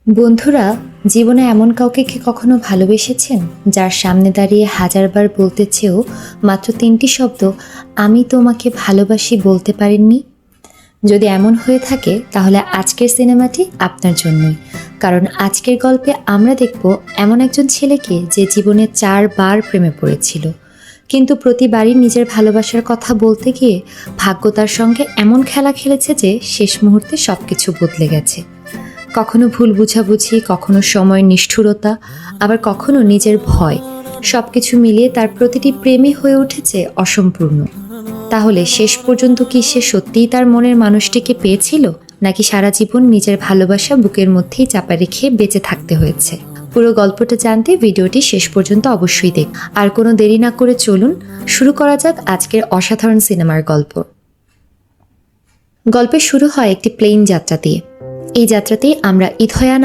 বন্ধুরা, জীবনে এমন কাউকে কি কখনো ভালোবেসেছেন যার সামনে দাঁড়িয়ে হাজারবার বলতে চেয়েও মাত্র ৩টি শব্দ আমি তোমাকে ভালোবাসি বলতে পারেননি? যদি এমন হয়ে থাকে তাহলে আজকের সিনেমাটি আপনার জন্যই। কারণ আজকের গল্পে আমরা দেখব এমন একজন ছেলেকে যে জীবনে ৪ বার প্রেমে পড়েছিল, কিন্তু প্রতিবারই নিজের ভালোবাসার কথা বলতে গিয়ে ভাগ্য তার সঙ্গে এমন খেলা খেলেছে যে শেষ মুহূর্তে সবকিছু বদলে গেছে। কখনো ভুল বুঝাবুঝি, কখনো সময়ের নিষ্ঠুরতা, আবার কখনো নিজের ভয়, সবকিছু মিলিয়ে তার প্রতিটি প্রেমই হয়ে উঠেছে অসম্পূর্ণ। তাহলে শেষ পর্যন্ত কি সে সত্যিই তার মনের মানুষটিকে পেয়েছিল, নাকি সারা জীবন নিজের ভালোবাসা বুকের মধ্যেই চাপা রেখে বেঁচে থাকতে হয়েছে? পুরো গল্পটা জানতে ভিডিওটি শেষ পর্যন্ত অবশ্যই দেখ। আর কোনো দেরি না করে চলুন শুরু করা যাক আজকের অসাধারণ সিনেমার গল্প। গল্পের শুরু হয় একটি প্লেন যাত্রা দিয়ে। এই যাত্রাতেই আমরা ইথয়া